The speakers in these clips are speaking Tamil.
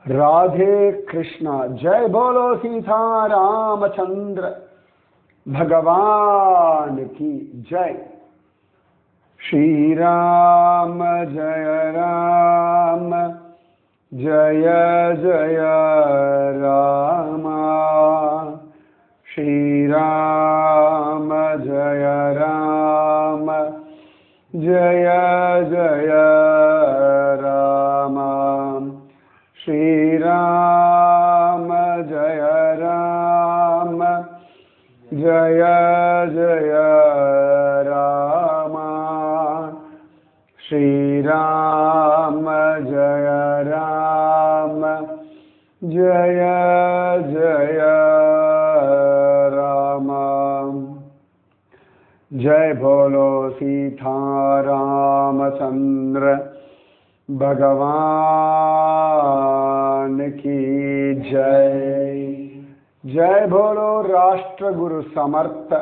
राधे कृष्णा। जय बोलो सीता रामचंद्र भगवान की जय। श्री राम जय राम जय जय राम। श्री राम जय राम जय जय राम। श्री राम जय राम जय जय राम। श्री राम जय राम जय जय राम। जय बोलो सीता रामचंद्र भगवान की जय। जय बोलो राष्ट्र गुरु समर्थ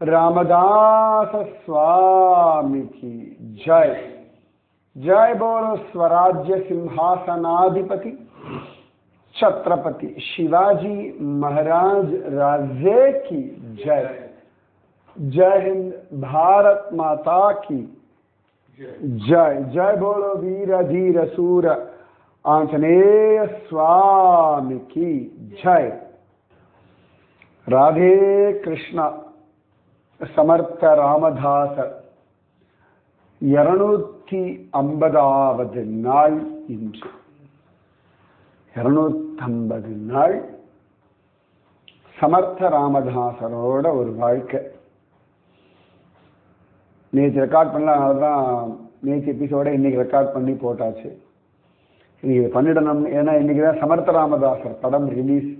रामदास स्वामी की जय। जय बोलो स्वराज्य सिंहासनाधिपति छत्रपति शिवाजी महाराज राजे की जय। जय हिंद, भारत माता की जय। जय बोलो वीर धीर सूर आंजनेय स्वामी की जय। राधे कृष्णा। समर्थ रामदास 250வது நாள் இன்று. 250 நாள் சமர்த்த ராமதாசரோட ஒரு வாழ்க்கை. நேற்று ரெக்கார்ட் பண்ணலாம், அதனால்தான் நேற்று எபிசோட இன்னைக்கு ரெக்கார்ட் பண்ணி போட்டாச்சு. இன்னைக்கு பண்ணிடணும், ஏன்னா இன்னைக்கு தான் சமர்த்த ராமதாசர் படம் ரிலீஸ்.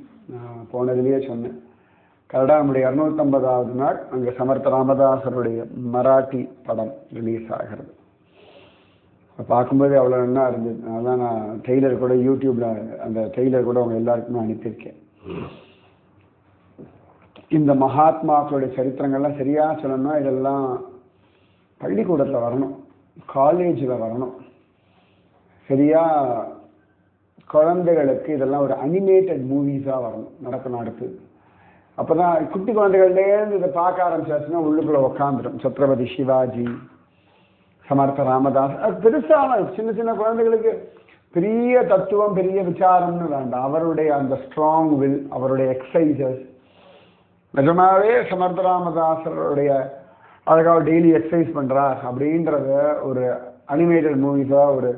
போனதுலேயே சொன்னேன், கரெக்டாக நம்முடைய 250வது நாள் அங்கே சமர்த்த ராமதாசருடைய மராட்டி படம் ரிலீஸ் ஆகிறது. பார்க்கும்போது அவ்வளோ நல்லா இருந்தது. அதனால் நான் ட்ரெய்லர் கூட யூடியூப்பில் அந்த ட்ரெய்லர் கூட அவங்க எல்லாருக்குமே அனுப்பியிருக்கேன். இந்த மகாத்மாக்களுடைய சரித்திரங்கள்லாம் சரியாக சொல்லணும்னா இதெல்லாம் பள்ளிக்கூடத்தில் வரணும், காலேஜில் வரணும். சரியாக குழந்தைகளுக்கு இதெல்லாம் ஒரு அனிமேட்டட் மூவிஸாக வரணும், நடக்கணும் அடுத்து. அப்போ தான் குட்டி குழந்தைகள்லேருந்து இதை பார்க்க ஆரம்பிச்சாச்சுன்னா உள்ளுக்குள்ளே உக்காந்துடும். சத்ரபதி சிவாஜி, சமர்த்த ராமதாஸ். அது பெருசாக சின்ன சின்ன குழந்தைகளுக்கு பெரிய தத்துவம் பெரிய விசாரம்னு வேண்டாம். அவருடைய அந்த ஸ்ட்ராங் வில், அவருடைய எக்ஸசைசஸ், நிஜமாவே சமர்த்த ராமதாசருடைய அழகாக டெய்லி எக்ஸசைஸ் பண்ணுறார் அப்படின்றத ஒரு அனிமேட்டட் மூவிஸாக ஒரு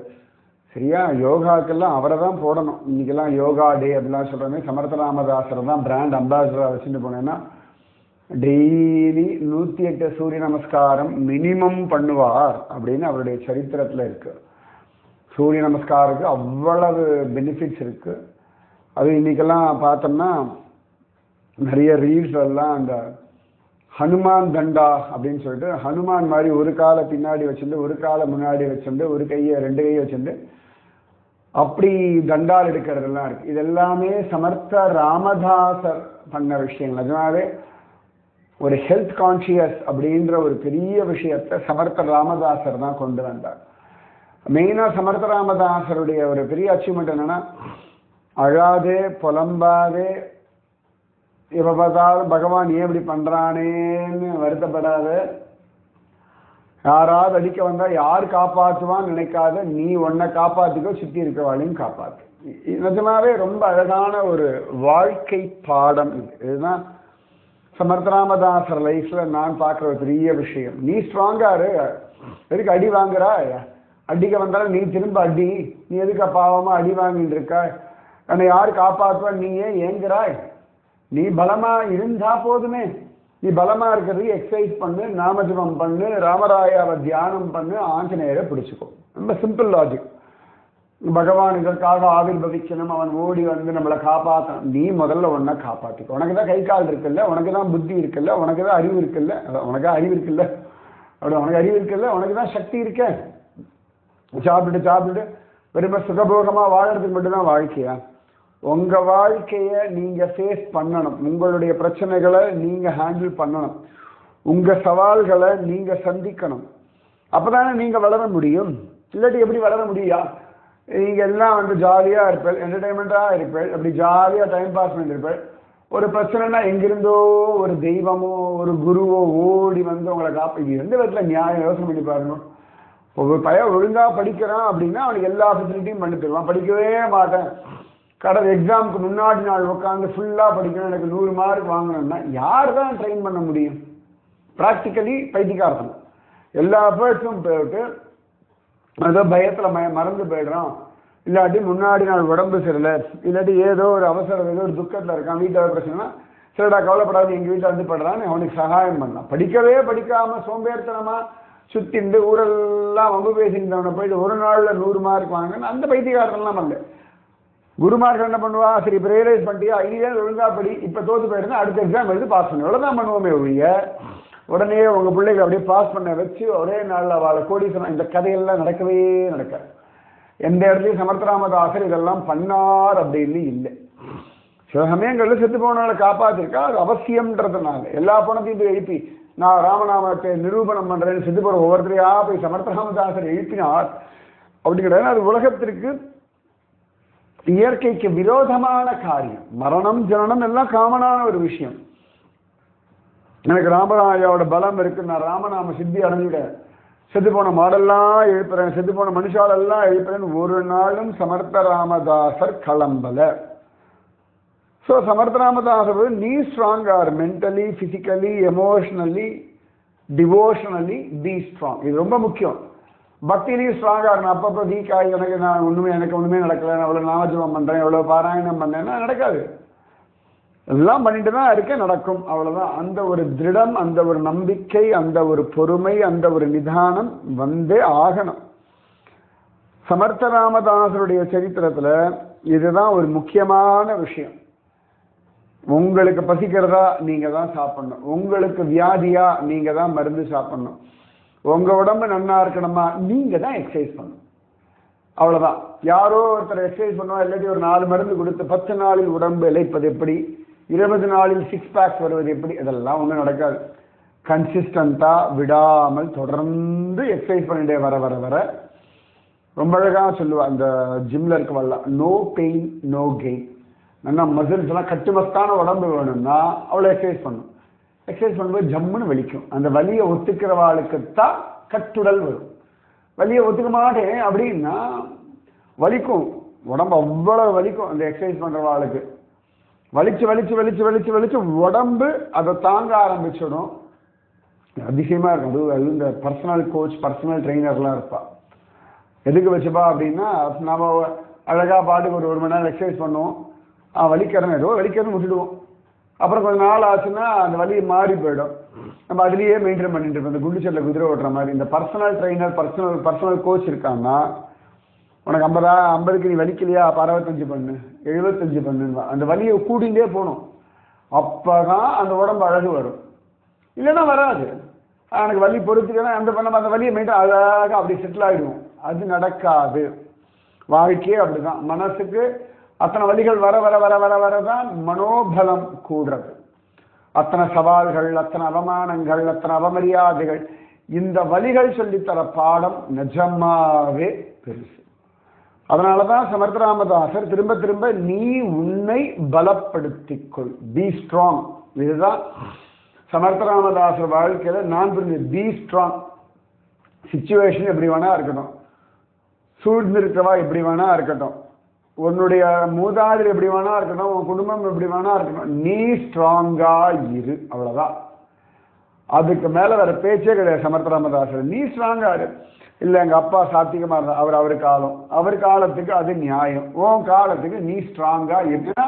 சரியா யோகாக்கெல்லாம் அவரை தான் போடணும். இன்றைக்கெல்லாம் யோகா டே அப்படிலாம் சொல்கிறோமே, சமர்த்த ராமதாசரை தான் பிராண்ட் அம்பாசிடராக வச்சுட்டு போனேன்னா டெய்லி 108 சூரிய நமஸ்காரம் மினிமம் பண்ணுவார் அப்படின்னு அவருடைய சரித்திரத்தில் இருக்கு. சூரிய நமஸ்காருக்கு அவ்வளவு பெனிஃபிட்ஸ் இருக்கு. அது இன்னைக்கெல்லாம் பார்த்தோம்னா நிறைய ரீல்ஸ் எல்லாம் அந்த ஹனுமான் தண்டா அப்படின்னு சொல்லிட்டு ஹனுமான் மாதிரி ஒரு காலை பின்னாடி வச்சுட்டு ஒரு காலை முன்னாடி வச்சுட்டு ஒரு கையை 2 கையை வச்சுட்டு அப்படி தண்டால் எடுக்கிறதெல்லாம் இருக்கு. இது எல்லாமே சமர்த்த ராமதாசர் பண்ண விஷயங்கள். அதனாலே ஒரு ஹெல்த் கான்சியஸ் அப்படின்ற ஒரு பெரிய விஷயத்தை சமர்த்த ராமதாசர் தான் கொண்டு வந்தார். மெயினாக சமர்த்த ராமதாசருடைய ஒரு பெரிய அச்சீவ்மெண்ட் என்னன்னா, அழாதே புலம்பாதே எப்போ பார்த்தாலும் பகவான் ஏன் இப்படி பண்ணுறானேன்னு வருத்தப்படாத, யாராவது அடிக்க வந்தால் யார் காப்பாற்றுவான்னு நினைக்காத, நீ உன்னை காப்பாற்றிக்கோ, சுற்றி இருக்கிறவாளையும் காப்பாற்று. நிஜமாவே ரொம்ப அழகான ஒரு வாழ்க்கை பாடம் இது. இதுதான் சமர்த்த ராமதாசர் லைஃப்ல நான் பார்க்குற ஒரு பெரிய விஷயம். நீ ஸ்ட்ராங்காரு, எதுக்கு அடி வாங்குறா? அடிக்க வந்தாலும் நீ திரும்ப அடி. நீ எதுக்கு பாவமா அடி வாங்கிட்டு இருக்க? என்னை யார் காப்பாற்றுவா? நீ ஏன் ஏங்குறாய்? நீ பலமா இருந்தா போதுமே. நீ பலமா இருக்கிறதுக்கு எக்ஸசைஸ் பண்ணு, நாமஜபம் பண்ணு, ராமராயாவை தியானம் பண்ணு, ஆஞ்சநேயரை பிடிச்சிக்கோ. ரொம்ப சிம்பிள் லாஜிக். பகவான் இதற்காக ஆவிர்பவிக்கணும், அவன் ஓடி வந்து நம்மளை காப்பாற்றணும். நீ முதல்ல ஒன்றை காப்பாற்றிக்கோ. உனக்கு தான் கை கால் இருக்குல்ல, உனக்கு தான் புத்தி இருக்குல்ல, உனக்கு தான் அறிவு இருக்குல்ல, உனக்கு அறிவு இருக்குல்ல, அப்படி உனக்கு அறிவு இருக்குல்ல, உனக்கு தான் சக்தி இருக்க. சாப்பிட்டு வெறும சுகபோகமா வாழறதுக்கு மட்டும்தான் வாழ்க்கையா? உங்க வாழ்க்கையை நீங்க ஃபேஸ் பண்ணணும். உங்களுடைய பிரச்சனைகளை நீங்க ஹேண்டில் பண்ணணும். உங்க சவால்களை நீங்க சந்திக்கணும். அப்பதானே நீங்க வளர முடியும். இல்லாட்டி எப்படி வளர முடியா? நீங்க எல்லாம் வந்து ஜாலியா இருப்பேன், என்டர்டைன்மெண்டா இருப்பேன், அப்படி ஜாலியா டைம் பாஸ் பண்ணிருப்பேன். ஒரு பிரச்சனைனா எங்கிருந்தோ ஒரு தெய்வமோ ஒரு குருவோ ஓடி வந்து உங்களை இது எந்த விதத்துல நியாயம்? யோசனை பண்ணி பாருங்க. ஒரு பையன் ஒழுங்கா படிக்கிறான் அப்படின்னா அவனுக்கு எல்லா ஃபெசிலிட்டியும் பண்ணி தருவான். படிக்கவே மாட்டேன், கடல் எக்ஸாமுக்கு முன்னாடி நாள் உட்காந்து ஃபுல்லா படிக்கணும், எனக்கு 100 மார்க் வாங்கணும்னா யார் தான் ட்ரெயின் பண்ண முடியும்? ப்ராக்டிக்கலி பைத்தியக்காரத்தனம். எல்லா எஃபர்ட்ஸும் போயிட்டு ஏதோ பயத்துல மறந்து போயிடுறான், இல்லாட்டி முன்னாடி நாள் உடம்பு சரியில்லை, இல்லாட்டி ஏதோ ஒரு அவசரம், ஏதோ ஒரு துக்கத்தில் இருக்கான், வீட்டில் பிரச்சனைனா சரிடா கவலைப்படாது எங்கள் வீட்டில் வந்து படுறான்னு அவனுக்கு சகாயம் பண்ணலாம். படிக்கவே படிக்காம சோம்பேறித்தனமா சுத்திண்டு ஊரெல்லாம் வம்பு பேசியிருந்தவனை போயிட்டு ஒரு நாள்ல 100 மார்க் வாங்கினு அந்த பைத்தியக்காரத்தெல்லாம் பண்ணல. குருமார்கள் என்ன பண்ணுவா, சரி இப்போ ரியலைஸ் பண்ணிட்டியா, இனியே ஒழுங்கா படி, இப்போ தோத்து போயிருந்தா அடுத்த எக்ஸாம் எழுதி பாஸ் பண்ணி எவ்வளோதான் பண்ணுவோமே ஒழிய உடனே உங்க பிள்ளைகளை அப்படியே பாஸ் பண்ண வச்சு ஒரே நாளில் அவளை கோடீஸ்வரன் இந்த கதையெல்லாம் நடக்கவே நடக்காது. எந்த இடத்துலையும் சமர்த்தராமதாசர் இதெல்லாம் பண்ணார் அப்படின்னு இல்லை. சில சமயங்களில் செத்து போனவங்களை காப்பாத்திருக்கா, அது அவசியம்ன்றதுனால எல்லா பணத்தையும் போய் எழுப்பி நான் ராமநாமத்தை நிரூபணம் பண்றேன்னு செத்து போற ஒவ்வொருத்தரையா போய் சமர்த்தராமதாசர் எழுப்பினார் அப்படி கிடையாது. அது உலகத்திற்கு இயற்கைக்கு விரோதமான காரியம். மரணம் ஜனனம் எல்லாம் காமனான ஒரு விஷயம். எனக்கு ராமராஜாவோட பலம் இருக்கு, நான் ராமநாம சித்தி அடைஞ்சுட்டேன், செத்து போன மாடெல்லாம் எழுப்புறேன், செத்து போன மனுஷாலெல்லாம் எழுப்புறேன்னு ஒரு நாளும் சமர்த்த ராமதாசர் கிளம்பல. ஸோ சமர்த்த ராமதாசர் நீ strong are mentally, physically, emotionally, devotionally be strong. இது ரொம்ப முக்கியம். பக்திலையும் ஸ்ட்ராங்காக இருக்கணும். அப்பப்போ வீக் ஆகி எனக்கு ஒன்றுமே நடக்கலை, நான் எவ்வளோ நாமஜபம் பண்ணுறேன், எவ்வளோ பாராயணம் பண்ணேன்னா நடக்காது. எல்லாம் பண்ணிட்டு தான் இருக்க நடக்கும், அவ்வளவுதான். அந்த ஒரு திருடம், அந்த ஒரு நம்பிக்கை, அந்த ஒரு பொறுமை, அந்த ஒரு நிதானம் வந்தே ஆகணும். சமர்த்த ராமதாசருடைய சரித்திரத்துல இதுதான் ஒரு முக்கியமான விஷயம். உங்களுக்கு பசிக்கிறதா நீங்க தான் சாப்பிடணும், உங்களுக்கு வியாதியா நீங்க தான் மருந்து சாப்பிடணும், உங்க உடம்பு நன்னா இருக்கணுமா நீங்க தான் எக்ஸசைஸ் பண்ணணும், அவ்வளவுதான். யாரோ ஒருத்தர் எக்ஸசைஸ் பண்ணுவா, இல்லாட்டி ஒரு 4 மருந்து கொடுத்து 10 நாளில் உடம்பு இழைப்பது எப்படி, 20 நாளில் 6 பேக்ஸ் வருவது எப்படி, இதெல்லாம் ஒன்றும் நடக்காது. கன்சிஸ்டண்டா விடாமல் தொடர்ந்து எக்ஸசைஸ் பண்ணிட்டே வர வர வர ரொம்ப அழகாக சொல்லுவா அந்த ஜிம்ல இருக்க வரலாம், நோ பெயின் நோ கெயின். நல்லா மசில்ஸ் எல்லாம் கட்டுமஸ்தான உடம்பு வேணும்னா அவ்வளோ எக்ஸசைஸ் பண்ணும். எக்ஸசைஸ் பண்ணும்போது ஜம்முன்னு வலிக்கும். அந்த வலியை ஒத்துக்கிறவாளுக்குத்தான் கட்டுடல் வரும். வலியை ஒத்துக்க மாட்டேன் அப்படின்னா வலிக்கும், உடம்பு அவ்வளவு வலிக்கும். அந்த எக்ஸசைஸ் பண்றவாளுக்கு வலிச்சு வலிச்சு வலிச்சு வலிச்சு வலிச்சு உடம்பு அதை தாங்க ஆரம்பிச்சிடும். அதிசயமா இருக்கும். அது இந்த பர்சனல் கோச், பர்சனல் ட்ரெயினர்லாம் இருப்பா. எதுக்கு வச்சுப்பா அப்படின்னா, நம்ம அழகா பாட்டுக்கு ஒரு மணி நேரம் எக்ஸசைஸ் பண்ணுவோம், வலிக்கிறோம், ஏதோ வலிக்கிறதுன்னு விட்டுடுவோம். அப்புறம் கொஞ்சம் நாள் ஆச்சுன்னா அந்த வலி மாறி போயிடும். நம்ம அதுலேயே மெயின்டைன் பண்ணிட்டு இருப்போம். இந்த குண்டு செல்ல குதிரை ஓட்டுற மாதிரி. இந்த பர்சனல் ட்ரெயினர், பர்சனல் கோச் இருக்காங்கன்னா, உனக்கு 50க்கு நீ வலிக்கலையா, 65 பண்ணு, 75 பண்ணுவா. அந்த வலியை கூடிண்டே போகணும். அப்பதான் அந்த உடம்பு அழகு வரும், இல்லைன்னா வராது. எனக்கு வலி பொறுத்துக்கன்னா அந்த வலியை மெயின்டைன் அழகாக அப்படி செட்டில் ஆகிடுவோம். அது நடக்காது. வாழ்க்கையே அப்படிதான். மனசுக்கு அத்தனை வலிகள் வர வர வர வர வரதான் மனோபலம் கூடுறது. அத்தனை சவால்கள், அத்தனை அவமானங்கள், அத்தனை அவமரியாதைகள், இந்த வலிகள் சொல்லித்தர பாடம் நிஜமாவே பெருசு. அதனாலதான் சமர்த்த ராமதாசர் திரும்ப திரும்ப நீ உன்னை பலப்படுத்திக்கொள், பி ஸ்ட்ராங். இதுதான் சமர்த்த ராமதாசர் வாழ்க்கையில நான் புரிஞ்சு. Be strong. சிச்சுவேஷன் எப்படி வேணா இருக்கட்டும், சூழ்ந்து இருக்கவா எப்படி வேணா இருக்கட்டும், உன்னுடைய மூதாதிரி எப்படி வேணா இருக்கட்டும், உன் குடும்பம் எப்படி வேணா இருக்கட்டும், நீ ஸ்ட்ராங்கா இரு, அவ்வளவுதான். அதுக்கு மேல வேற பேச்சே கிடையாது. சமர்த்த ராமதாசர் நீ ஸ்ட்ராங்கா இரு. இல்ல எங்க அப்பா சாத்திகமா இருந்தா அவர் காலம், அவர் காலத்துக்கு அது நியாயம், உன் காலத்துக்கு நீ ஸ்ட்ராங்கா இருக்குன்னா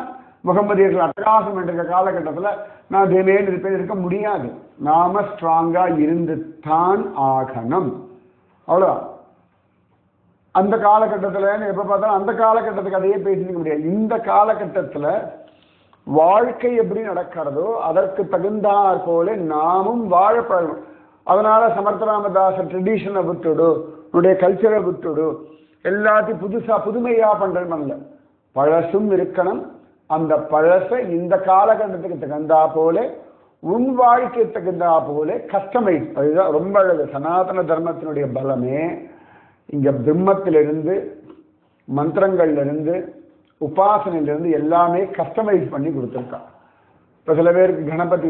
முகமதியர்கள் அட்டகாசம் என்ற காலகட்டத்தில் நான் தினேன்னு இருப்பேன், இருக்க முடியாது. நாம ஸ்ட்ராங்கா இருந்து தான் ஆகணும், அவ்வளவுதான். அந்த காலகட்டத்தில் எப்ப பார்த்தாலும் அந்த காலகட்டத்துக்கு அதையே பேசிக்க முடியாது. இந்த காலகட்டத்தில் வாழ்க்கை எப்படி நடக்கிறதோ அதற்கு தகுந்தாற் போல நாமும் வாழ பழகும். அதனால சமர்த்த ராமதாசர் ட்ரெடிஷனை விட்டுடு, உன்னுடைய கல்ச்சரை விட்டுடு, எல்லாத்தையும் புதுமையா பண்றேன்னு பழசும் இருக்கணும். அந்த பழசை இந்த காலகட்டத்துக்கு தகுந்தா போல, உன் வாழ்க்கை தகுந்தா போல கஸ்டமைஸ். அதுதான் ரொம்ப அழகு. சனாதன தர்மத்தினுடைய பலமே இங்க பிரம்மத்திலிருந்து மந்திரங்கள்ல இருந்து உபாசனையிலிருந்து எல்லாமே கஸ்டமைஸ் பண்ணி கொடுத்துருக்கா. இப்போ சில பேருக்கு கணபதி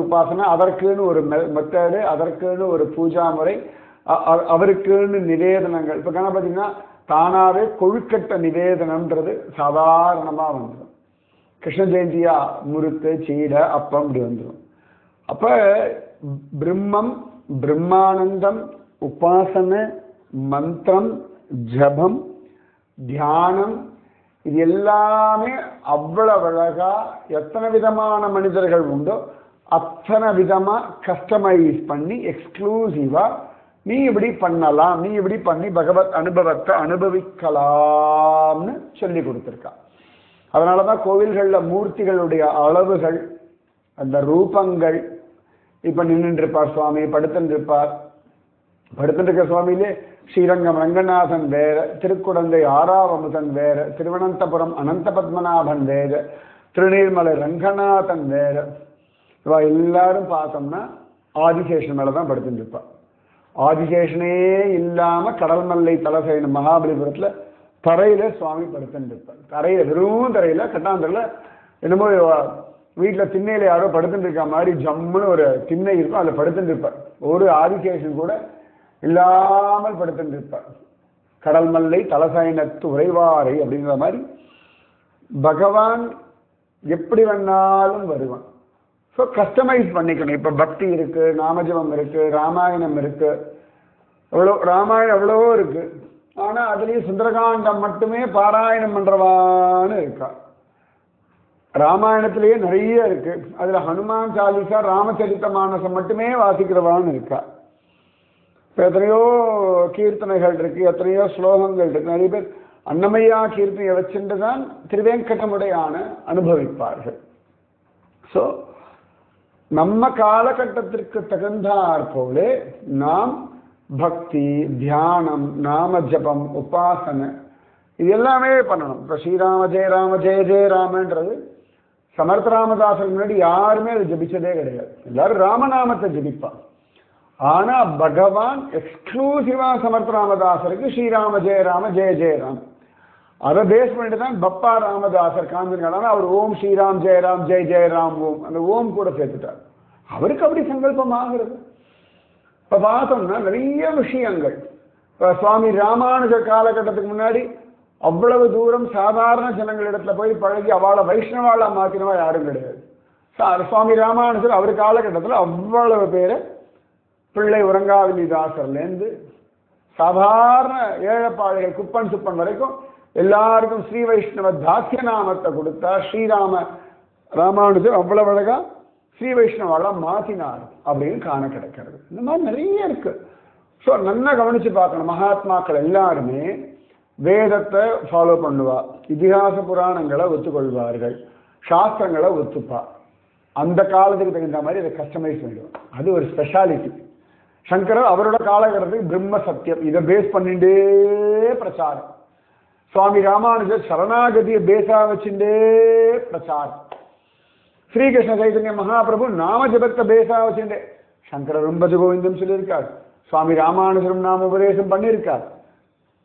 உபாசனை அதற்குன்னு ஒரு மெத்தடு, அதற்குன்னு ஒரு பூஜா முறை, அவருக்குன்னு நிவேதனங்கள். இப்போ கணபதினா தானாவே கொழுக்கட்டை நிவேதனம்ன்றது சாதாரணமாக வந்துடும். கிருஷ்ண ஜெயந்தியா முறுக்கு சீடை அப்பம் இப்படி வந்துடும். அப்போ பிரம்மம், பிரம்மானந்தம், உபாசனை, மந்திரம், ஜபம், தியானம், இது எல்லாமே அவ்வளவு அழகா எத்தனை விதமான மனிதர்கள் உண்டோ அத்தனை விதமா கஸ்டமைஸ் பண்ணி எக்ஸ்க்ளூசிவா நீ இப்படி பண்ணலாம், நீ இப்படி பண்ணி பகவத் அனுபவத்தை அனுபவிக்கலாம்னு சொல்லி கொடுத்துருக்கா. அதனாலதான் கோவில்கள்ல மூர்த்திகளுடைய அளவுகள், அந்த ரூபங்கள், இப்ப நின்றுட்டு இருப்பார் சுவாமி, படுத்துட்டு இருப்பார். படுத்துட்டு இருக்க சுவாமியிலே ஸ்ரீரங்கம் ரங்கநாதன் வேற, திருக்குடந்தை ஆறாவமுதன் வேற, திருவனந்தபுரம் அனந்த பத்மநாபன் வேற, திருநீர்மலை ரங்கநாதன் வேற. இவ எல்லாரும் பார்த்தோம்னா ஆதிசேஷன் மேலதான் படுத்துட்டு இருப்பா. ஆதிசேஷனே இல்லாம கடல் மல்லை தலை செய்யணும் மகாபலிபுரத்துல தரையில சுவாமி படுத்துட்டு இருப்பார். தரையில, வெறும் தரையில, கட்டாந்தரையில என்னமோ வீட்டுல திண்ணையில யாரோ படுத்துட்டு இருக்க மாதிரி ஜம்முன்னு ஒரு திண்ணை இருக்கும், அதுல படுத்துட்டு இருப்பார். ஒரு ஆதிசேஷன் கூட இல்லாமல் படுத்துட்டு இருப்பார். கடல் மல்லை தலசயனத்து உறைவாரை அப்படிங்கிற மாதிரி பகவான் எப்படி வேணாலும் வருவான். ஸோ கஸ்டமைஸ் பண்ணிக்கணும். இப்போ பக்தி இருக்கு, நாமஜபம் இருக்கு, ராமாயணம் இருக்கு, ராமாயணம் எவ்வளவோ இருக்கு. ஆனா அதுலயும் சுந்தரகாண்டம் மட்டுமே பாராயணம் பண்றவான்னு இருக்கா. ராமாயணத்திலேயே நிறைய இருக்கு, அதுல ஹனுமான் சாலிசா ராமச்சரித்த மானசம் மட்டுமே வாசிக்கிறவான்னு இருக்கா. எத்தனையோ கீர்த்தனைகள் இருக்கு, எத்தனையோ ஸ்லோகங்கள் இருக்கு. நிறைய பேர் அன்னமையா கீர்த்தனையை வச்சுட்டு தான் திருவேங்கடமுடையான அனுபவிப்பார்கள். ஸோ நம்ம காலகட்டத்திற்கு தகுந்தாற் போல நாம் பக்தி, தியானம், நாம ஜபம், உபாசனை இது எல்லாமே பண்ணணும். இப்போ ஸ்ரீராம ஜெய ராம ஜெய ஜெய ராமன்றது சமர்த்த ராமதாசருக்கு முன்னாடி யாருமே அதை ஜபிச்சதே கிடையாது. எல்லாரும் ராமநாமத்தை ஜபிப்பான். ஆனா பகவான் எக்ஸ்க்ளூசிவா சமர்த்த ராமதாசருக்கு ஸ்ரீராம ஜெய ஜெயராம் அதை பேஸ் பண்ணிட்டு தான் பப்பா ராமதாசர் காஞ்சிருக்காங்க. அவர் ஓம் ஸ்ரீராம் ஜெயராம் ஜெய ஜெயராம் ஓம், அந்த ஓம் கூட சேர்த்துட்டார். அவருக்கு அப்படி சங்கல்பம் ஆகிறது. இப்ப பார்த்தோம்னா நிறைய விஷயங்கள். இப்ப சுவாமி ராமானுஜர் காலகட்டத்துக்கு முன்னாடி அவ்வளவு தூரம் சாதாரண ஜனங்களிடத்துல போய் பழகி அவளை வைஷ்ணவாளா மாத்தினவா யாரும் கிடையாது. சுவாமி ராமானுஜர் அவர் காலகட்டத்தில் அவ்வளவு பேரை பிள்ளை உறங்காவிலிதாசர்லேருந்து சாதாரண ஏழப்பாளைகள் குப்பன் சுப்பன் வரைக்கும் எல்லாருக்கும் ஸ்ரீ வைஷ்ணவ தாசிய நாமத்தை கொடுத்தா ஸ்ரீராம ராமானுஜர் அவ்வளவு அழகா ஸ்ரீ வைஷ்ணவாலாம் மாத்தினார் அப்படின்னு காண கிடைக்கிறது. இந்த மாதிரி நிறைய இருக்கு. ஸோ நல்லா கவனிச்சு பார்க்கணும். மகாத்மாக்கள் எல்லாருமே வேதத்தை ஃபாலோ பண்ணுவா, இதிகாச புராணங்களை ஒத்துக்கொள்வார்கள், சாஸ்திரங்களை ஒத்துப்பா. அந்த காலத்துக்கு தகுந்த மாதிரி அதை கஸ்டமைஸ் பண்ணிடுவார். அது ஒரு ஸ்பெஷாலிட்டி. சங்கரர் அவரோட காலகட்டத்துக்கு பிரம்ம சத்தியம் இதை பேஸ் பண்ணிட்டே பிரச்சாரம். சுவாமி ராமானுஜர் சரணாகதியை பேசா வச்சுட்டே பிரச்சாரம். ஸ்ரீகிருஷ்ண சைதன்ய மகாபிரபு நாம ஜபத்தை பேசா வச்சுட்டே. சங்கரர் ரொம்ப ஜகோவிந்தம் சொல்லியிருக்கார், சுவாமி ராமானுஜரும் நாம உபதேசம் பண்ணியிருக்கார்.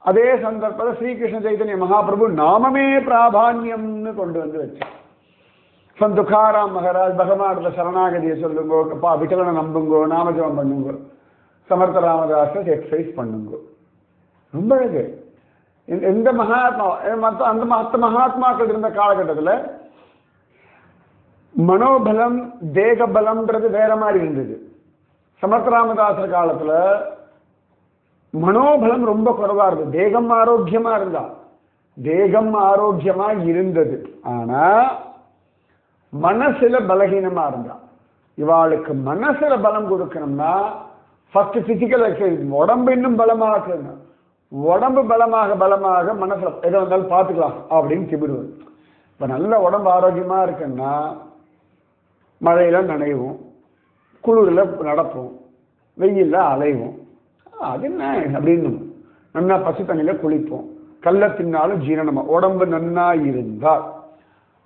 அதே சந்தர்ப்பத்தில் ஸ்ரீகிருஷ்ண சைதன்ய மகாபிரபு நாமமே பிராதான்யம்னு கொண்டு வந்து வச்சார். சந்த் துக்காராம் மகாராஜ் பகவானோட சரணாகதியை சொல்லுங்கோ, விட்டலனை நம்புங்கோ, நாமஜபம் பண்ணுங்கோ, சமர்த்த ராமதாசர் எக்ஸசைஸ் பண்ணுங்கோ. ரொம்ப அழகு. எந்த மகாத்மா அந்த மற்ற மகாத்மாக்கள் இருந்த காலகட்டத்தில் மனோபலம் தேக பலம்ன்றது வேற மாதிரி இருந்தது. சமர்த்த ராமதாசர் காலத்துல மனோபலம் ரொம்ப குறைவா இருந்தது. தேகம் ஆரோக்கியமா இருந்தா, தேகம் ஆரோக்கியமா இருந்தது. ஆனா மனசுல பலகீனமா இருந்தா. இவாளுக்கு மனசுல பலம் கொடுக்கணும்னா ஃபர்ஸ்ட் பிசிக்கல் எக்ஸசைஸ். உடம்பு இன்னும் பலமாக்கணும். உடம்பு பலமாக பலமாக மனசுல எதை வந்தாலும் பார்த்துக்கலாம் அப்படின்னு திமிடுவது. இப்ப நல்ல உடம்பு ஆரோக்கியமா இருக்குன்னா மழையில நனைவோம், குளிரில் நடப்போம், வெயில்ல அலைவோம். அது என்ன அப்படின்னு நன்னா பசு தண்ணியில குளிப்போம், கல்ல தின்னாலும் ஜீரணமா. உடம்பு நன்னா இருந்தால்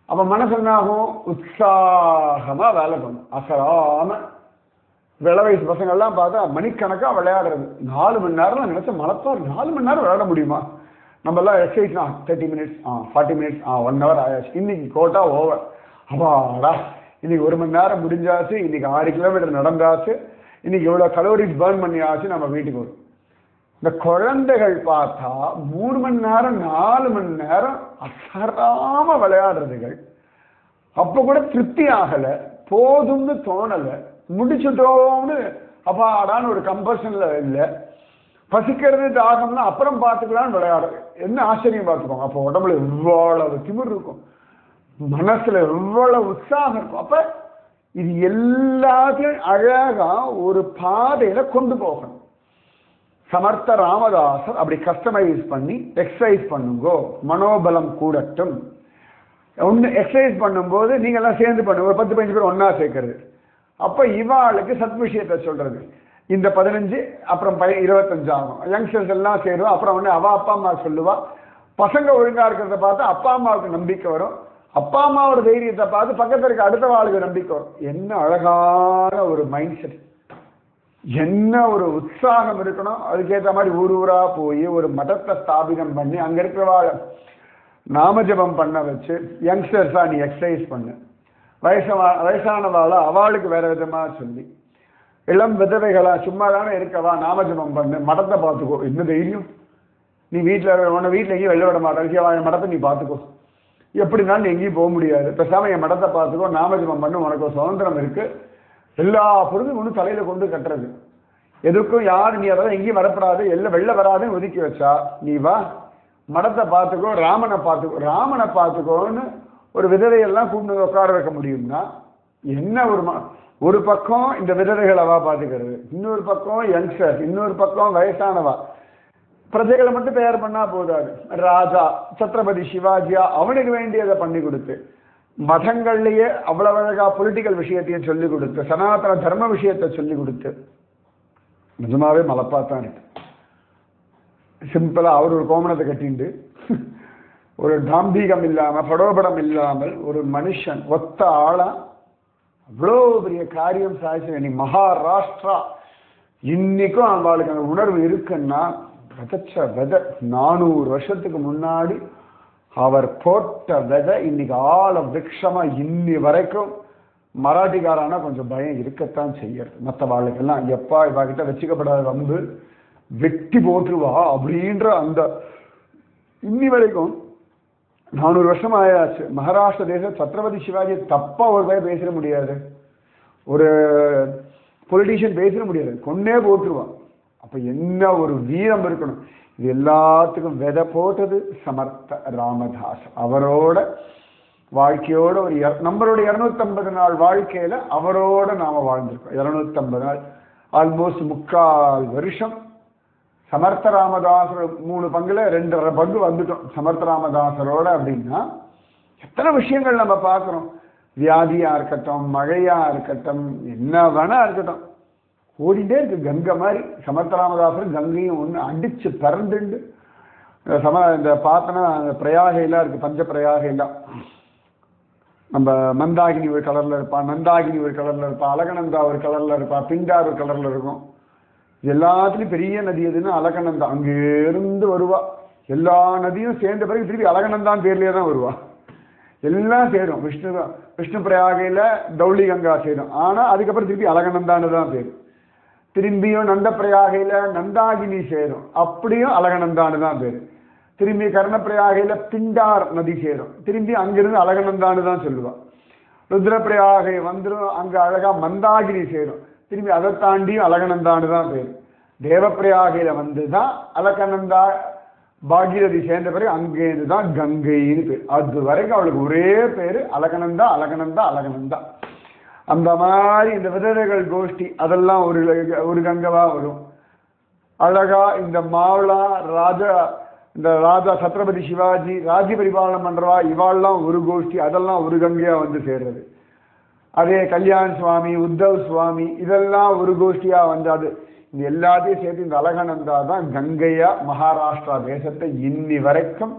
அப்ப மனசு என்னாகும்? உற்சாகமா வேலை பண்ணும், அசராம. விளை வயசு பசங்கள்லாம் பார்த்தா மணிக்கணக்கா விளையாடுறது. 4 மணி நேரம் நினைச்ச மலப்பா 4 மணி நேரம் விளையாட முடியுமா? நம்ம எல்லாம் எக்ஸசைஸ் 30 மினிட்ஸ் 40 மினிட்ஸ் 1 ஹவர் ஆயாச்சு. இன்னைக்கு கோட்டா ஓவர். அப்பாடா இன்னைக்கு 1 மணி நேரம் முடிஞ்சாச்சு, இன்னைக்கு 6 கிலோமீட்டர் நடந்தாச்சு, இன்னைக்கு இவ்வளோ கலோரிஸ் பேர்ன் பண்ணியாச்சு, நம்ம வீட்டுக்கு வரும். இந்த குழந்தைகள் பார்த்தா 3 மணி நேரம் 4 மணி நேரம் அசராம விளையாடுறதுகள். அப்ப கூட திருப்தி ஆகலை, போதும்னு தோணலை, முடிச்சுட்டோம்னு அப்பாடான்னு ஒரு கம்பல்ஷன்ல இல்லை. பசிக்கிறது தாகம்னா அப்புறம் பார்த்துக்கலான்னு விளையாடுறது. என்ன ஆச்சரியம் பார்த்துக்கோங்க. அப்போ உடம்புல எவ்வளவு திமிர் இருக்கும், மனசுல எவ்வளவு உற்சாகம் இருக்கும். அப்ப இது எல்லாத்தையும் அழகா ஒரு பாதையில கொண்டு போகணும். சமர்த்த ராமதாசர் அப்படி கஸ்டமைஸ் பண்ணி எக்ஸசைஸ் பண்ணுங்கோ, மனோபலம் கூடட்டும். ஒன்று எக்ஸசைஸ் பண்ணும்போது நீங்க எல்லாம் சேர்ந்து பண்ணுங்க, ஒரு 10-15 பேர் ஒன்னா சேர்க்கறது. அப்ப இவாளுக்கு சத் விஷயத்தை சொல்றது. இந்த 15 அப்புறம் 25 ஆகும். யங்ஸ்டர்ஸ் எல்லாம் சேருவா. அப்புறம் ஒன்று அவ அப்பா அம்மா சொல்லுவா. பசங்க ஒழுங்கா இருக்கிறத பார்த்து அப்பா அம்மாவுக்கு நம்பிக்கை வரும். அப்பா அம்மாவோட தைரியத்தை பார்த்து பக்கத்துல இருக்க அடுத்த வாழ்க்கை நம்பிக்கை வரும். என்ன அழகான ஒரு மைண்ட் செட், என்ன ஒரு உற்சாகம் இருக்கணும். அதுக்கேற்ற மாதிரி ஊர் ஊரா போய் ஒரு மதத்தை ஸ்தாபிதம் பண்ணி அங்க இருக்கிறவாழ நாமஜபம் பண்ண வச்சு, யங்ஸ்டர்ஸா நீ எக்ஸசைஸ் பண்ணு, வயசானவாள அவளுக்கு வேற விதமா சொல்லி, இளம் விதவைகளா சும்மா தானே இருக்கவா நாமஜபம் பண்ணு, மடத்தை பார்த்துக்கோ. என்ன தைரியம், நீ வீட்டில் உன்னை வீட்டில் எங்கேயும் வெளில விட மாட்டேன், என் மடத்தை நீ பார்த்துக்கோ, எப்படினாலும் நீ எங்கேயும் போக முடியாது, பேசாம என் மடத்தை பார்த்துக்கோ, நாமஜபம் பண்ணு, உனக்கு சுதந்திரம் இருக்கு, எல்லா பொருளும் ஒன்று தலையில கொண்டு கட்டுறது, எதுக்கும் யார் நீ அதாவது எங்கேயும் வரப்படாது, எல்லாம் வெளில வராதுன்னு ஒதுக்கி வச்சா, நீ வா மடத்தை பார்த்துக்கோ, ராமனை பார்த்துக்கோ. ராமனை பார்த்துக்கோன்னு ஒரு விதவையெல்லாம் கூண்டு உட்கார வைக்க முடியும்னா என்ன ஒரு பக்கம் இந்த விதவைகளவா பார்த்துக்கிறது, இன்னொரு பக்கம் யங்ஸ்டர்ஸ், இன்னொரு பக்கம் வயசானவா. பிரஜைகளை மட்டும் தயார் பண்ணா போதாது, ராஜா சத்ரபதி சிவாஜியா அவனுக்கு வேண்டியதை பண்ணி கொடுத்து, மதங்கள்லயே அவ்வளவு அழகா பொலிட்டிக்கல் விஷயத்தையும் சொல்லி கொடுத்து, சனாதன தர்ம விஷயத்தை சொல்லி கொடுத்து, நிஜமாவே மலப்பாத்தான் இருக்கு. சிம்பிளா அவர் ஒரு கோமணத்தை கட்டிண்டு ஒரு தாம்பீகம் இல்லாம படோபடம் இல்லாமல் ஒரு மனுஷன் ஒத்த ஆளா அவ்வளோ பெரிய காரியம் சாதிச்சு. நீ மகாராஷ்டிரா இன்னைக்கும் அவளுக்கு அந்த உணர்வு இருக்குன்னா விதைச்ச விதை 400 வருஷத்துக்கு முன்னாடி அவர் போட்ட விதை இன்னைக்கு ஆழ விரக்ஷமா இன்னி வரைக்கும் மராட்டிக்காரானா கொஞ்சம் பயம் இருக்கத்தான் செய்யறது. மற்ற வாழ்க்கெல்லாம் எப்பா இவாகிட்ட வச்சுக்கப்படாத வம்பு வெட்டி போட்டுருவா அப்படின்ற அந்த இன்னி வரைக்கும் 400 வருஷம் ஆயாச்சு. மகாராஷ்டிர தேசம் சத்ரபதி சிவாஜி தப்பா ஒரு பேர் பேசிட முடியாது, ஒரு பொலிட்டீஷியன் பேசிட முடியாது, கொன்னே போட்டுருவான். அப்ப என்ன ஒரு வீரம் இருக்கணும். இது எல்லாத்துக்கும் விதை போட்டது சமர்த்த ராமதாஸ். அவரோட வாழ்க்கையோட ஒரு நம்மளோட 250 நாள் வாழ்க்கையில அவரோட நாம வாழ்ந்திருக்கோம். 250 நாள் ஆல்மோஸ்ட் 3/4 வருஷம். சமர்த்த ராமதாசர் 3 பங்குல 2.5 பங்கு வந்துட்டோம் சமர்த்த ராமதாசரோட. அப்படின்னா எத்தனை விஷயங்கள் நம்ம பார்க்கிறோம். வியாதியா இருக்கட்டும், மழையா இருக்கட்டும், என்ன வேணா இருக்கட்டும், ஓடிட்டே இருக்கு கங்கை மாதிரி. சமர்த்த ராமதாசரும் கங்கையும் ஒன்று அடிச்சு பறந்துண்டு இந்த பார்த்தோன்னா பிரயாகையெல்லாம் இருக்கு, பஞ்ச பிரயாகையெல்லாம். நம்ம மந்தாகினி ஒரு கலர்ல இருப்பா, நந்தாகினி ஒரு கலர்ல இருப்பா, அலகநந்தா ஒரு கலர்ல இருப்பா, பிண்டா ஒரு கலர்ல இருக்கும். எல்லாத்துலயும் பெரிய நதி எதுன்னா அலகநந்தா. அங்கிருந்து வருவா. எல்லா நதியும் சேர்ந்த பிறகு திருப்பி அலகநந்தான் பேர்லயே தான் வருவா. எல்லாம் சேரும். விஷ்ணு பிரயாகையில தௌளி கங்கா சேரும், ஆனா அதுக்கப்புறம் திருப்பி அலகநந்தான்னு தான் பேரு. திரும்பியும் நந்த பிரயாகையில நந்தாகினி சேரும், அப்படியும் அலகநந்தான்னு தான் பேரு. திரும்பி கர்ணப்பிரயாகையில பிண்டார் நதி சேரும், திரும்பி அங்கிருந்து அலகநந்தான்னு தான் சொல்லுவா. ருத்ரப்பிரயாகை வந்துடும், அங்க அழகா மந்தாகினி சேரும், திரும்பி அதை தாண்டியும் அலகநந்தான்னு தான் பேரு. தேவப்பிரயாகையில வந்துதான் அலகநந்தா பாகீரதி சேர்ந்த பிறகு அங்கேருந்து தான் கங்கைன்னு பேர். அது வரைக்கும் அவளுக்கு ஒரே பேரு அலகநந்தா அலகநந்தா அலகநந்தா. அந்த மாதிரி இந்த விதவைகள் கோஷ்டி அதெல்லாம் ஒரு கங்கவா வரும். அழகா இந்த மாவளா இந்த ராஜா சத்ரபதி சிவாஜி ராஜ்ய பரிபாலனம் பண்றவா இவாள்லாம் ஒரு கோஷ்டி, அதெல்லாம் ஒரு கங்கையா வந்து சேர்றது. அதே கல்யாண் சுவாமி, உத்தவ் சுவாமி, இதெல்லாம் ஒரு கோஷ்டியா வந்து அது இந்த எல்லாத்தையும் சேர்த்து இந்த அலகநந்தா தான் கங்கையா மகாராஷ்டிரா தேசத்தை இன்னி வரைக்கும்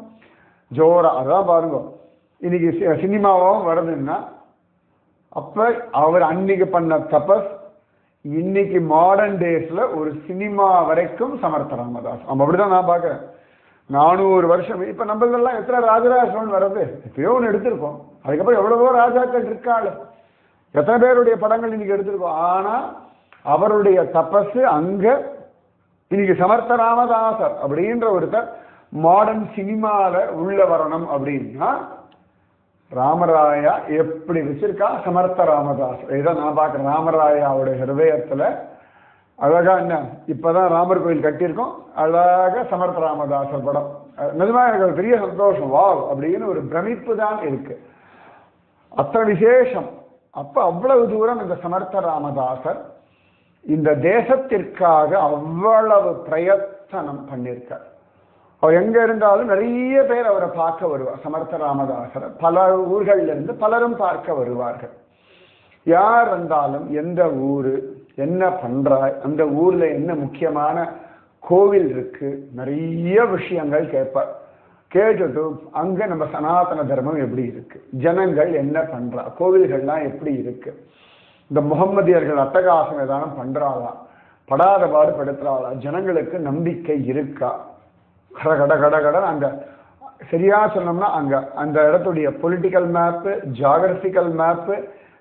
ஜோரா. அதான் பாருங்க, இன்னைக்கு சினிமாவும் வருதுன்னா அப்ப அவர் அன்னைக்கு பண்ண தபஸ் இன்னைக்கு மாடர்ன் டேஸ்ல ஒரு சினிமா வரைக்கும் சமர்த்த ராமதாஸ். அப்படிதான் நான் பாக்குறேன். 400 வருஷம். இப்ப நம்மளெல்லாம் எத்தனை ராஜராஜன் வர்றது, எப்பயோ ஒன்று எடுத்திருக்கோம். அதுக்கப்புறம் எவ்வளவோ ராஜாக்கள் இருக்காள், எத்தனை பேருடைய படங்கள் இன்னைக்கு எடுத்திருக்கோம். ஆனா அவருடைய தபசு அங்க இன்னைக்கு சமர்த்த ராமதாசர் அப்படின்ற ஒருத்தர் மாடர்ன் சினிமால உள்ள வரணும் அப்படின்னா ராமராயா எப்படி வச்சிருக்கா சமர்த்த ராமதாசர். இதை நான் பார்க்கிறேன் ராமராயாவுடைய ஹிருதயத்துல அழகா. என்ன இப்பதான் ராமர் கோயில் கட்டியிருக்கோம், அழகா சமர்த்த ராமதாசர் படம். நிஜமா எனக்கு ஒரு பெரிய சந்தோஷம், வாவ் அப்படின்னு ஒரு பிரமிப்பு தான் இருக்கு, அத்தனை விசேஷம். அப்ப அவ்வளவு தூரம் இந்த சமர்த்த ராமதாசர் இந்த தேசத்திற்காக அவ்வளவு பிரயத்தனம் பண்ணியிருக்கார். அவர் எங்க இருந்தாலும் நிறைய பேர் அவரை பார்க்க வருவார். சமர்த்த ராமதாசரை பல ஊர்கள்ல இருந்து பலரும் பார்க்க வருவார்கள். யார் வந்தாலும் எந்த ஊரு, என்ன பண்றாய், அந்த ஊர்ல என்ன முக்கியமான கோவில் இருக்கு, நிறைய விஷயங்கள் கேட்பார். கேட்டுட்டு அங்க நம்ம சனாதன தர்மம் எப்படி இருக்கு, ஜனங்கள் என்ன பண்றா, கோவில்கள்லாம் எப்படி இருக்கு, இந்த முகம்மதியர்கள் அட்டகாசம் ஏதானும் பண்றாளா, படாத பாடு படுத்துறாளா, ஜனங்களுக்கு நம்பிக்கை இருக்கா, கட கட கட கட. அங்க சரியா சொன்னோம்னா அங்க அந்த இடத்துடைய பொலிட்டிக்கல் மேப்பு, ஜியாகிரபிக்கல் மேப்பு,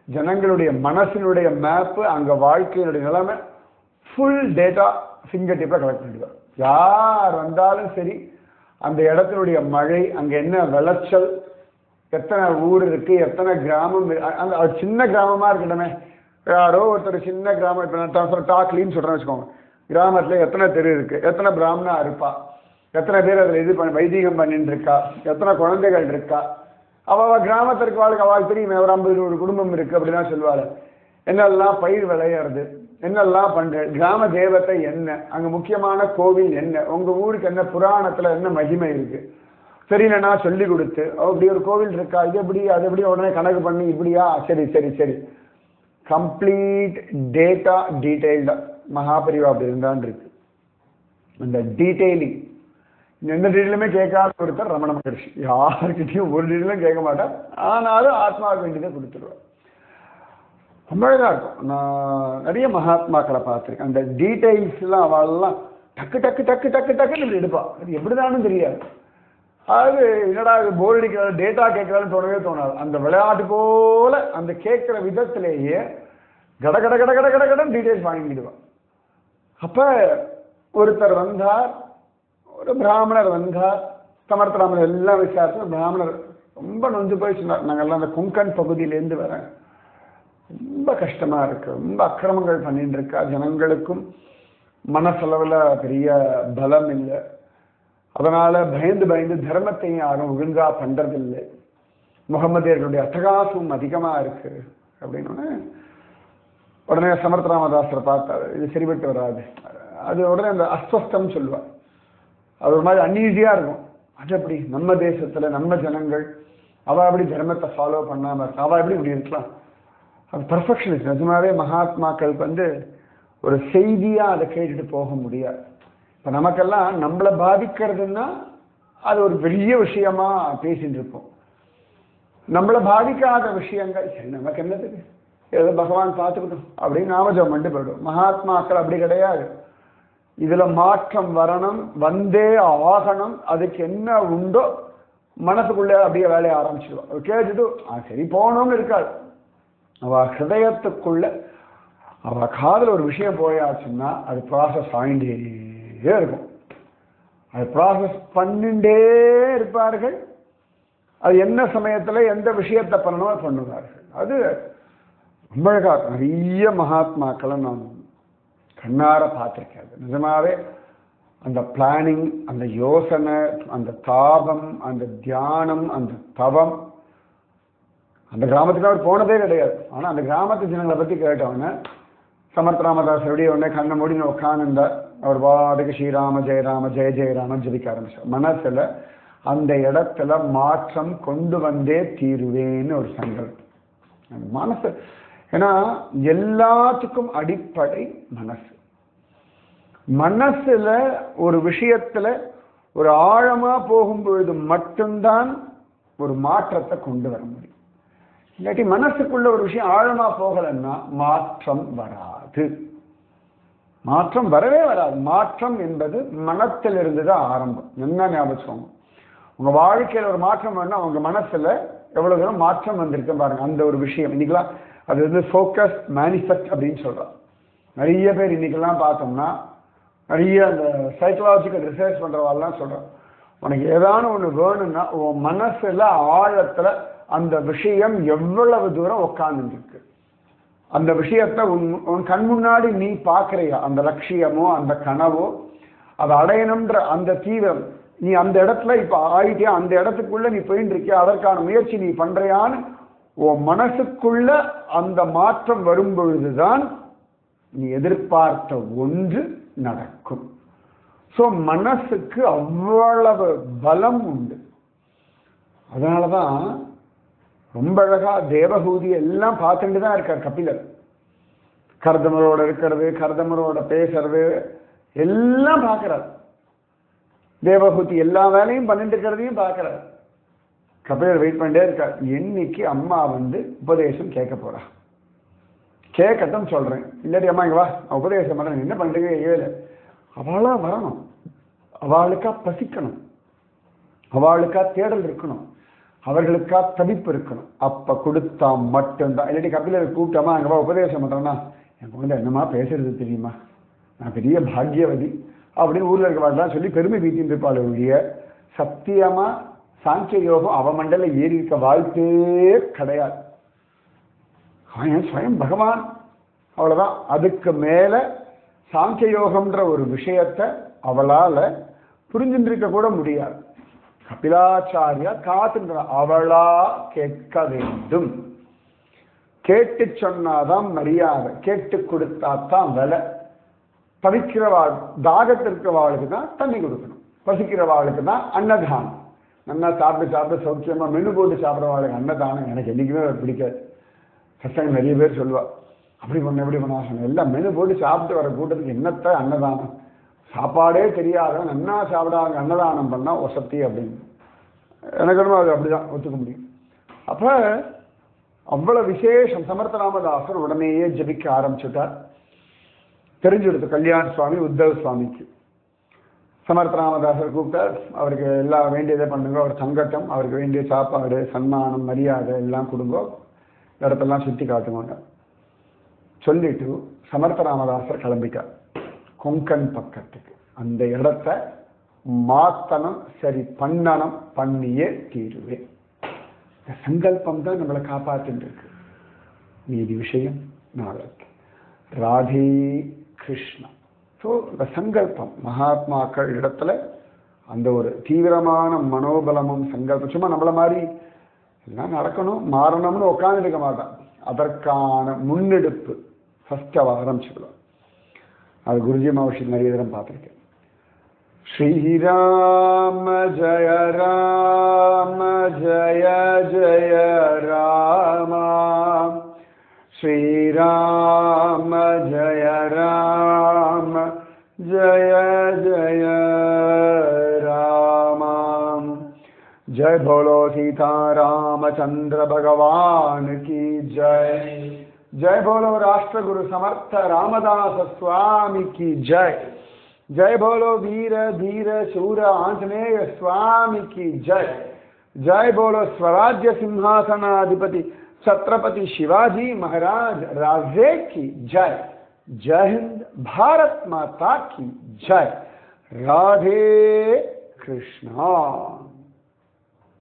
ஜனங்களுடைய மனசினுடைய மேப்பு, அங்க வாழ்க்கையினுடைய நிலைமை ஃபுல் டேட்டா ஃபிங்கர் டிப்ல கலெக்ட் பண்ணிடுவார். யார் வந்தாலும் சரி அந்த இடத்தினுடைய மழை, அங்க என்ன விளைச்சல், எத்தனை ஊர் இருக்கு, எத்தனை கிராமம், அந்த சின்ன கிராமமா இருக்கட்டுமே, யாரோ ஒருத்தர் சின்ன கிராமம், இப்ப நான் டாக்லின்னு சொல்றேன்னு வச்சுக்கோங்க, கிராமத்துல எத்தனை தெரு இருக்கு, எத்தனை பிராமணா இருப்பா, எத்தனை பேர் அதுல இது வைதீகம் பண்ணிட்டு இருக்கா, எத்தனை குழந்தைகள் இருக்கா, அவ கிராமத்திற்கு வாழ்க்கை அவள் தெரியுமே, ஒரு 50-100 குடும்பம் இருக்கு அப்படின்னா சொல்லுவாள். என்னெல்லாம் பயிர் விளையிறது, என்னெல்லாம் பண்ற, கிராம தேவத்தை என்ன, அங்க முக்கியமான கோவில் என்ன, உங்க ஊருக்கு என்ன புராணத்துல என்ன மகிமை இருக்கு, சரியில்லைன்னா சொல்லி கொடுத்து, அப்படி ஒரு கோவில் இருக்கா, இது எப்படி அது எப்படி, உடனே கணக்கு பண்ணி இப்படியா, சரி சரி சரி, கம்ப்ளீட் டேட்டா டீடைல்டா மகாபரிவா அப்படி இருந்தான் இருக்கு. அந்த டீடைலிங் எந்த டீட்டெயிலுமே கேட்காத ஒருத்தர் ரமண மகர்ஷி. யாருக்கிட்டையும் ஒரு டீட்டெயிலும் கேட்க மாட்டார், ஆனாலும் ஆத்மாவுக்கு வேண்டியதை கொடுத்துருவார். ரொம்ப அழகா இருக்கும். நான் நிறைய மகாத்மாக்களை பார்த்துருக்கேன். அந்த டீட்டெயில்ஸ் எல்லாம் அவளெல்லாம் டக்கு டக்கு டக்கு டக்கு டக்குன்னு இப்படி எடுப்பா. அது எப்படிதானும் தெரியாது. அது என்னடா இது போர் அடிக்கிற டேட்டா கேட்கறான்னு தோணவே தோணாது. அந்த விளையாட்டு போல அந்த கேட்கிற விதத்திலேயே கட கட கட கட கட கடன் டீட்டெயில்ஸ் வாங்கிடுவான். அப்ப ஒருத்தர் வந்தார், ஒரு பிராமணர் வந்தார், சமர்த்தராமர் எல்லாம் விசாரிச்சு பிராமணர் ரொம்ப நொஞ்சு போய் சொன்னார், நாங்கெல்லாம் அந்த கொங்கன் பகுதியிலேருந்து வரேன், ரொம்ப கஷ்டமா இருக்கு, ரொம்ப அக்கிரமங்கள் பண்ணிட்டு இருக்கா, ஜனங்களுக்கும் மனசளவுல பெரிய பலம் இல்லை, அதனால பயந்து பயந்து தர்மத்தையும் யாரும் ஒழுங்கா பண்றதில்லை, முகமதியர்களுடைய அட்டகாசம் அதிகமா இருக்கு அப்படின்னு உடனே சமர்த்தராமதாசரை பார்த்தாரு. இது சரிபட்டு வராது. அது உடனே அந்த அஸ்வஸ்தம் சொல்லுவார். அது ஒரு மாதிரி அன்ஈஸியா இருக்கும். அது எப்படி நம்ம தேசத்துல நம்ம ஜனங்கள் அவ எப்படி தர்மத்தை ஃபாலோ பண்ணாம இருக்கா, அவ எப்படி இப்படி இருக்கலாம். அது பர்ஃபெக்ஷனிஸ்ட். நிஜமாவே மகாத்மாக்களுக்கு ஒரு செய்தியா அதை கேட்டுட்டு போக முடியாது. இப்ப நமக்கெல்லாம் நம்மளை பாதிக்கிறதுன்னா அது ஒரு பெரிய விஷயமா பேசிட்டு இருப்போம். நம்மளை பாதிக்காத விஷயங்கள் சரி நமக்கு என்னதுக்கு, ஏதோ பகவான் பார்த்துக்கிட்டோம் அப்படின்னு நாமஜம் பண்ணிட்டு போயிடும். மகாத்மாக்கள் அப்படி கிடையாது. இதுல மாற்றம் வரணும், வந்தே ஆகணும், அதுக்கு என்ன உண்டோ மனசுக்குள்ளே அப்படியே வேலையை ஆரம்பிச்சிடுவோம். கேட்டுட்டு சரி போகணும்னு இருக்காது. அவ ஹிருதயத்துக்குள்ள அவ காதல ஒரு விஷயம் போயாச்சுன்னா அது ப்ராசஸ் ஆகிண்டே இருக்கும். அது ப்ராசஸ் பண்ணிண்டே இருப்பார்கள். அது என்ன சமயத்துல எந்த விஷயத்தை பண்ணணும் பண்ணுவார்கள். அது ரொம்ப அழகா நிறைய மகாத்மாக்களை நான் கண்ணார பார்த்திருக்கேன். நிஜமாவே அந்த பிளானிங், அந்த யோசனை, அந்த தாபம், அந்த தியானம், அந்த தவம். அந்த கிராமத்துக்கு அவர் போனதே கிடையாது. ஆனா அந்த கிராமத்து ஜனங்களை பத்தி கேட்டவன சமர்த்தராமதாசருடைய உடனே கண்ணை மூடின்னு உட்காந்துருந்தார். அவர் பாட்டுக்கு ஸ்ரீராம ஜெயராம ஜெய ஜெயராம ஜபிக்க ஆரம்பிச்சார். மனசுல அந்த இடத்துல மாற்றம் கொண்டு வந்தே தீருவேன்னு ஒரு சங்கல்பம். மனசு, ஏன்னா எல்லாத்துக்கும் அடிப்படை மனசு. மனசுல ஒரு விஷயத்துல ஒரு ஆழமா போகும்பொழுது மட்டும்தான் ஒரு மாற்றத்தை கொண்டு வர முடியும். இல்லாட்டி மனசுக்குள்ள ஒரு விஷயம் ஆழமா போகலன்னா மாற்றம் வராது. மாற்றம் வரவே வராது. மாற்றம் என்பது மனத்திலிருந்து தான் ஆரம்பம். என்ன ஞாபகம், உங்க வாழ்க்கையில் ஒரு மாற்றம் வேணும்னா உங்க மனசுல எவ்வளவு தூரம் மாற்றம் வந்திருக்கு பாருங்க. அந்த ஒரு விஷயம் இன்னைக்கெல்லாம் அது வந்து ஃபோக்கஸ் மேனிஃபெஸ்ட் அப்படின்னு சொல்றோம். நிறைய பேர் இன்னைக்கெல்லாம் பார்த்தோம்னா நிறைய அந்த சைக்கலாஜிக்கல் ரிசர்ச் பண்றவாள்லாம் சொல்றோம், உனக்கு ஏதான ஒண்ணு வேணும்னா உன் மனசுல ஆழத்துல அந்த விஷயம் எவ்வளவு தூரம் உட்கார்ந்துருக்கு, அந்த விஷயத்த உன் கண் முன்னாடி நீ பார்க்கறியா, அந்த லட்சியமோ அந்த கனவோ அதை அடையணும்ன்ற அந்த தீவிரம் நீ அந்த இடத்துல இப்ப ஆயிட்டியா, அந்த இடத்துக்குள்ள நீ போயிட்டு இருக்கியா, அதற்கான முயற்சி நீ பண்றியான்னு உன் மனசுக்குள்ள அந்த மாற்றம் வரும் பொழுதுதான் நீ எதிர்பார்த்த ஒன்று நடக்கும். சோ மனசுக்கு அவ்வளவு பலம் உண்டு. அதனாலதான் ரொம்ப அழகா தேவஹூதி எல்லாம் பார்த்துட்டு தான் இருக்கார் கபிலர். கர்தமரோட இருக்கிறது, கர்தமரோட பேசுறது எல்லாம் பார்க்கிறார். தேவஹூதி எல்லா வேலையும் பண்ணிட்டு இருக்கிறதையும் பார்க்கிறார். கபிலர் வெயிட் பண்ணிட்டே இருக்கார், என்னைக்கு அம்மா வந்து உபதேசம் கேட்க போறா, கேட்கட்டும் சொல்றேன், இல்லாட்டி அம்மா இங்க வா உபதேசம் பண்றேன், என்ன பண்றீங்க ஏழு. அவளா வரணும், அவளுக்கா பசிக்கணும், அவளுக்கா தேடல் இருக்கணும், அவர்களுக்கா தவிப்பு இருக்கணும். அப்ப கொடுத்தா மட்டும்தான். இல்லாட்டி கபிலரை கூப்பிட்டோமா அங்கே வா உபதேசம் பண்றேன்னா, என் குழந்தை என்னமா பேசுறது தெரியுமா, நான் பெரிய பாக்யவதி அப்படின்னு ஊர்ல இருக்கவாடலாம் சொல்லி பெருமை வீட்டின் இருப்பாள் ஒழிய சத்தியமா சாங்கிய யோகம் அவ மண்டல ஏறி இருக்க வாய்ப்பே கிடையாது. ஸ்வயம் பகவான், அவ்வளவுதான். அதுக்கு மேல சாங்கிய யோகம்ன்ற ஒரு விஷயத்தை அவளால புரிஞ்சிருக்க கூட முடியாது. கபிலாச்சாரியா காத்துன்ற அவளா கேட்க வேண்டும். கேட்டு சொன்னாதான் மரியாதை, கேட்டு கொடுத்தாத்தான் விலை. தவிக்கிறவாள் தாகத்திற்கிறவாளுக்கு தான் தண்ணி கொடுக்கணும், பசிக்கிறவாளுக்கு தான் அன்னதானம். நல்லா சாப்பிட்டு சாப்பிட்டு சௌக்கியமா மெனு போட்டு சாப்பிட்றவாளுக்கு அன்னதானம் எனக்கு என்னைக்குமே பிடிக்காது. சத்தங்க நிறைய பேர் சொல்லுவா, அப்படி பண்ண எப்படி பண்ணா சொன்ன, எல்லாம் மெனு போட்டு சாப்பிட்டு வர கூட்டத்துக்கு என்னத்த அன்னதானம், சாப்பாடே தெரியாதவன் நன்னா சாப்பிடாங்க அன்னதானம் பண்ணா ஒசத்தி அப்படின்னு எனக்கு அது அப்படிதான் ஒத்துக்க முடியும். அப்ப அவ்வளவு விசேஷம். சமர்த்த ராமதாசர் உடனேயே ஜபிக்க ஆரம்பிச்சுட்டார். தெரிஞ்சுடுத்து கல்யாண சுவாமி உத்தவ் சுவாமிக்கு. சமர்த்த ராமதாசர் கூப்பிட்டார், அவருக்கு எல்லாம் வேண்டியதை பண்ணுங்க, அவர் சங்கட்டம், அவருக்கு வேண்டிய சாப்பாடு சன்மானம் மரியாதை எல்லாம் கொடுங்க, இடத்தெல்லாம் சுற்றி காட்டுவாங்க சொல்லிட்டு சமர்த்த ராமதாசர் கிளம்பிட்டார் கொங்கன் பக்கத்துக்கு. அந்த இடத்த மாத்தனம், சரி பண்ணணும், பண்ணியே தீருவேன். இந்த சங்கல்பம் தான் நம்மளை காப்பாற்றிட்டு இருக்கு. மீதி விஷயம் நாளைக்கு. ராதே கிருஷ்ணா. ஸோ இந்த சங்கல்பம் மகாத்மாக்கள் இடத்துல அந்த ஒரு தீவிரமான மனோபலமும் சங்கல்பம். சும்மா நம்மள மாதிரி எல்லாம் நடக்கணும் மாறணும்னு உட்கார்ந்து இருக்க மாட்டான். அதற்கான முன்னெடுப்பு ஃபர்ஸ்ட் அவ ஆரம்பிச்சுக்கலாம். அது குருஜி மகர்ஷி நிறைய தரம் பார்த்துருக்கேன். ஸ்ரீராம ஜய ராம ஜய ஜய ராம, ஸ்ரீராம ஜய ராம ஜய ஜய ராம. जय बोलो सीता रामचंद्र भगवान की जय. जय बोलो राष्ट्र गुरु समर्थ रामदास स्वामी की जय. जय बोलो वीर धीर शूर आंजनेय स्वामी की जय. जय बोलो स्वराज्य सिंहासनाधिपति छत्रपति शिवाजी महाराज राजे की जय. जय हिंद. भारत माता की जय. राधे कृष्णा.